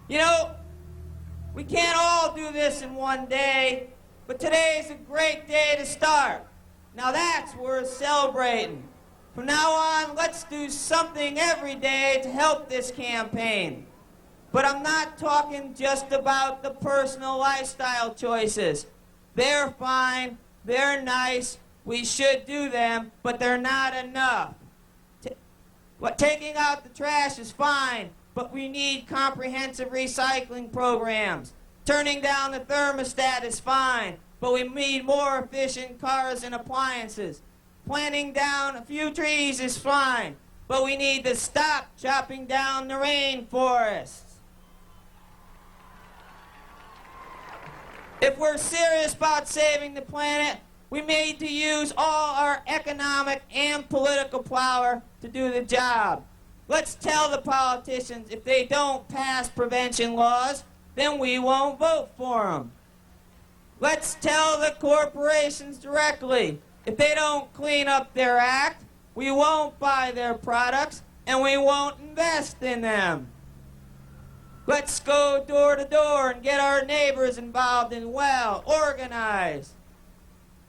You know, we can't all do this in one day, but today is a great day to start. Now that's worth celebrating. From now on, let's do something every day to help this campaign. But I'm not talking just about the personal lifestyle choices. They're fine, they're nice, we should do them, but they're not enough. Taking out the trash is fine, but we need comprehensive recycling programs. Turning down the thermostat is fine, but we need more efficient cars and appliances. Planting down a few trees is fine, but we need to stop chopping down the rainforests. If we're serious about saving the planet, we need to use all our economic and political power to do the job. Let's tell the politicians if they don't pass prevention laws, then we won't vote for them. Let's tell the corporations directly, if they don't clean up their act, we won't buy their products and we won't invest in them. Let's go door to door and get our neighbors involved and well organized.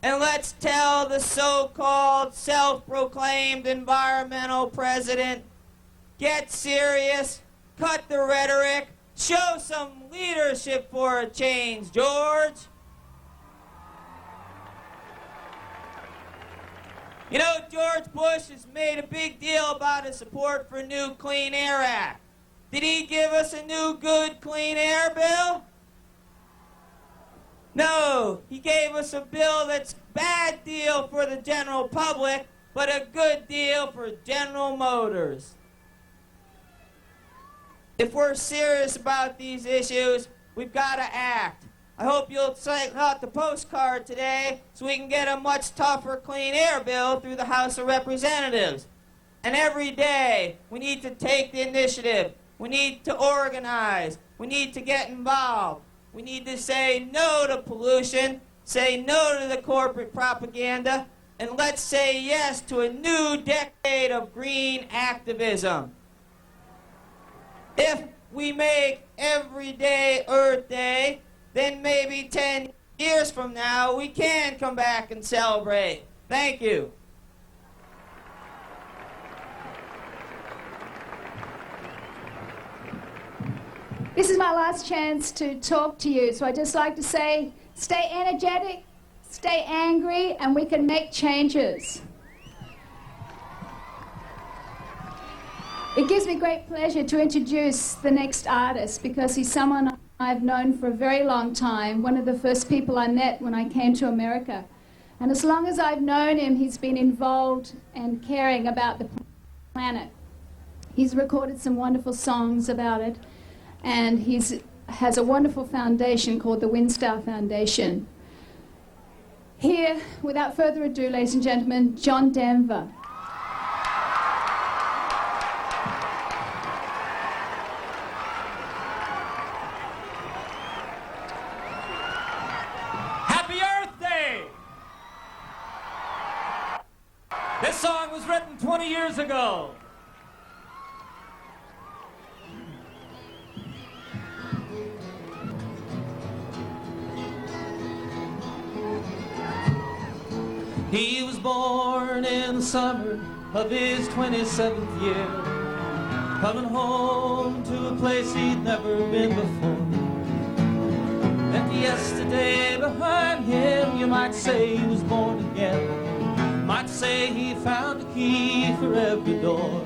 And let's tell the so-called self-proclaimed environmental president, get serious, cut the rhetoric, show some leadership for a change, George. You know, George Bush has made a big deal about his support for a new Clean Air Act. Did he give us a new good clean air bill? No, he gave us a bill that's a bad deal for the general public, but a good deal for General Motors. If we're serious about these issues, we've got to act. I hope you'll take out the postcard today so we can get a much tougher clean air bill through the House of Representatives. And every day, we need to take the initiative. We need to organize. We need to get involved. We need to say no to pollution, say no to the corporate propaganda, and let's say yes to a new decade of green activism. If we make every day Earth Day, then maybe 10 years from now we can come back and celebrate. Thank you. This is my last chance to talk to you, so I'd just like to say, stay energetic, stay angry, and we can make changes. It gives me great pleasure to introduce the next artist because he's someone I've known for a very long time, one of the first people I met when I came to America. And as long as I've known him, he's been involved and caring about the planet. He's recorded some wonderful songs about it. And he has a wonderful foundation called the Windstar Foundation. Here, without further ado, ladies and gentlemen, John Denver. Happy Earth Day! This song was written 20 years ago. He was born in the summer of his 27th year, coming home to a place he'd never been before. And yesterday behind him, you might say he was born again, might say he found a key for every door.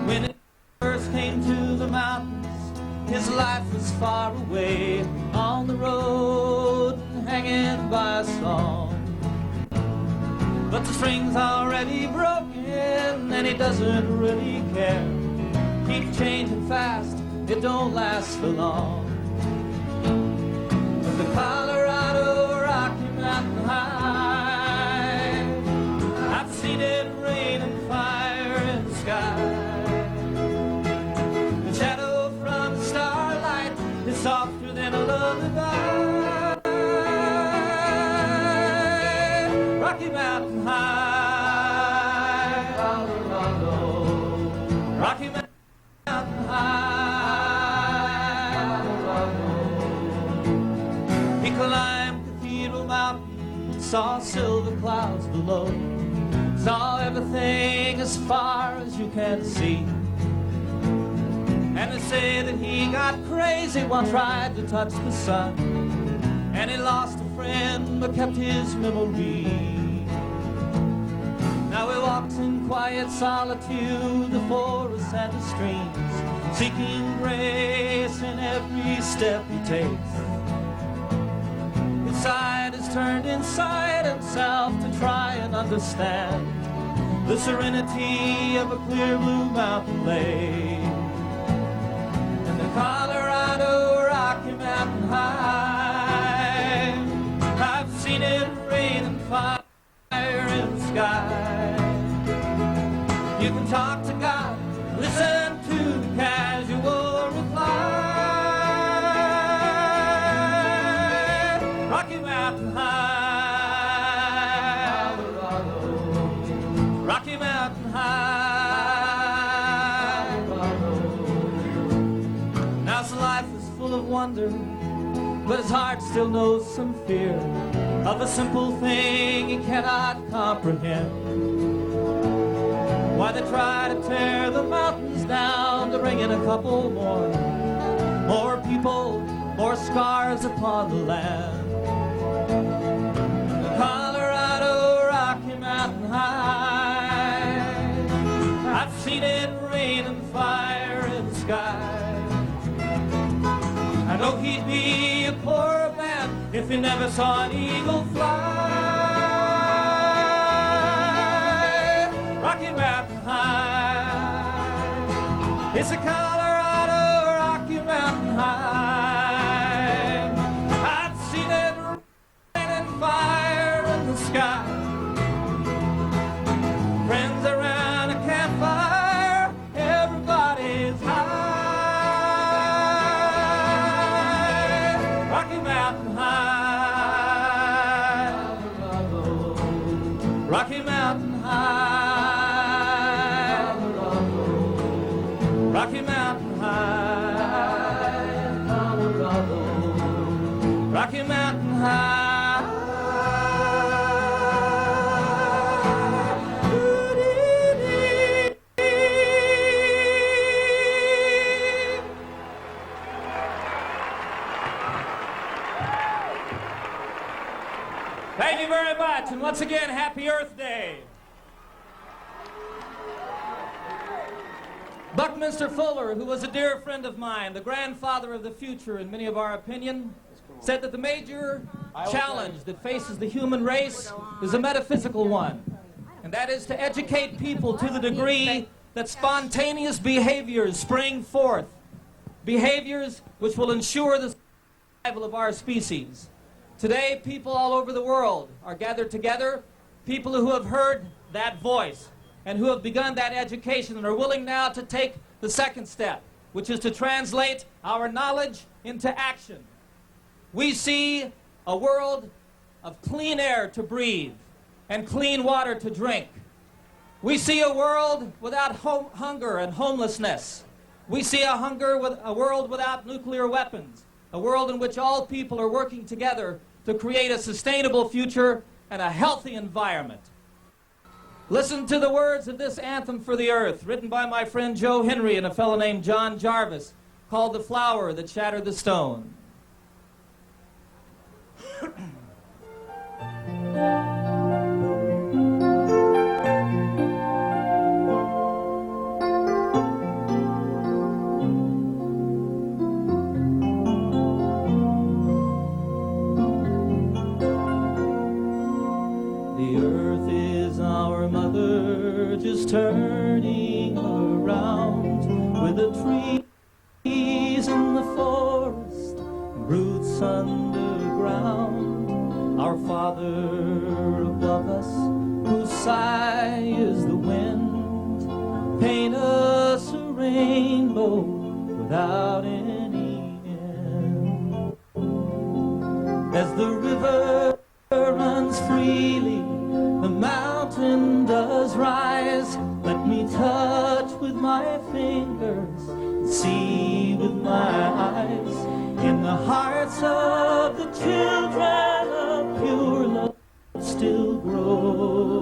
When he first came to the mountains, his life was far away, on the road, hanging by a song. But the string's already broken and he doesn't really care. Keeps changing fast, it don't last for long. But the Colorado Rocky Mountain High, I've seen it rain and fire in the sky. The shadow from the starlight is softer than a lullaby. Rocky Mountain High, Colorado, Rocky Mountain High. below. Saw everything as far as you can see. And they say that he got crazy once, tried to touch the sun, and he lost a friend but kept his memory. Now he walks in quiet solitude, the forests and the streams, seeking grace in every step he takes. His side is turned inside himself to try and understand the serenity of a clear blue mountain lake. And the Colorado Rocky Mountain High, I've seen it rain and fire in the sky. You can talk to God, listen to the casual reply. Rocky Mountain High, Colorado. Rocky Mountain High, Colorado. Now his life is full of wonder, but his heart still knows some fear of a simple thing he cannot comprehend. Why they try to tear the mountains down to bring in a couple more people, more scars upon the land. The Colorado Rocky Mountain High, I've seen it rain and fire in the sky. I know he'd be a poor man if he never saw an eagle fly. Rocky Mountain High, it's a Colorado Rocky Mountain High. I've seen it rain and fire in the sky. Friends around a campfire, everybody's high. Rocky Mountain High, Rocky Mountain High. Rocky Mountain High, Colorado. Rocky Mountain High. Thank you very much, and once again, Happy Earth Day. Buckminster Fuller, who was a dear friend of mine, the grandfather of the future in many of our opinion, said that the major challenge that faces the human race is a metaphysical one, and that is to educate people to the degree that spontaneous behaviors spring forth, behaviors which will ensure the survival of our species. Today, people all over the world are gathered together, people who have heard that voice and who have begun that education and are willing now to take the second step, which is to translate our knowledge into action. We see a world of clean air to breathe and clean water to drink. We see a world without hunger and homelessness. We see a world without nuclear weapons, a world in which all people are working together to create a sustainable future and a healthy environment. Listen to the words of this anthem for the earth, written by my friend Joe Henry and a fellow named John Jarvis, called The Flower That Shattered the Stone. Just turning around, with the trees in the forest, roots underground. Our Father above us, whose sigh is the wind, paint us a rainbow without any end. As the river runs freely, the mountain does rise. Let me touch with my fingers and see with my eyes. In the hearts of the children, a pure love still grows.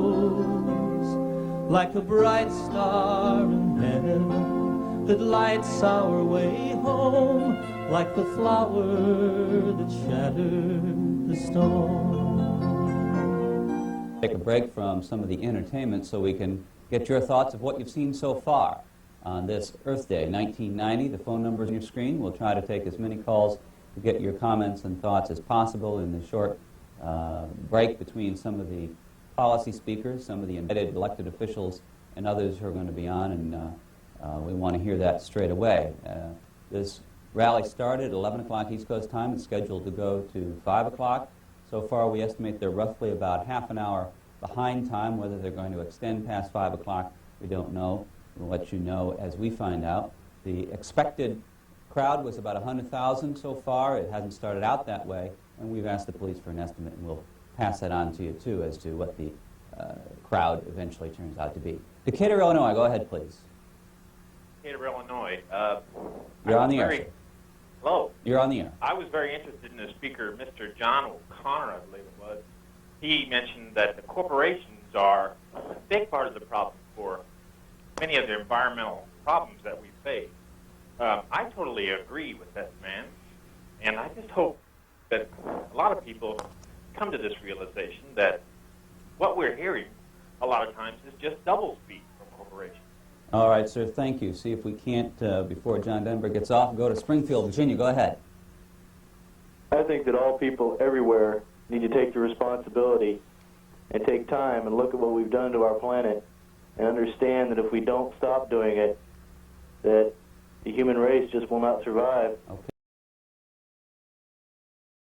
like a bright star in heaven that lights our way home, like the flower that shattered the storm. Take a break from some of the entertainment so we can get your thoughts of what you've seen so far on this Earth Day 1990. The phone number's on your screen. We'll try to take as many calls to get your comments and thoughts as possible in the short break between some of the policy speakers, some of the invited elected officials, and others who are going to be on, and we want to hear that straight away. This rally started at 11 o'clock East Coast time. It's scheduled to go to 5 o'clock. So far, we estimate they're roughly about half an hour behind time. Whether they're going to extend past 5 o'clock, we don't know. We'll let you know as we find out. The expected crowd was about 100,000 so far. It hasn't started out that way, and we've asked the police for an estimate, and we'll pass that on to you, too, as to what the crowd eventually turns out to be. Decatur, Illinois, go ahead, please. Decatur, Illinois. You're on the air. Hello. You're on the air. I was very interested in the speaker, Mr. John O'Connor, I believe it was. He mentioned that the corporations are a big part of the problem for many of the environmental problems that we face. I totally agree with that man, and I just hope that a lot of people come to this realization that what we're hearing a lot of times is just doublespeak from corporations. All right, sir, thank you. See if we can't, before John Denver gets off, go to Springfield, Virginia. Go ahead. I think that all people everywhere need to take the responsibility and take time and look at what we've done to our planet and understand that if we don't stop doing it, that the human race just will not survive. Okay.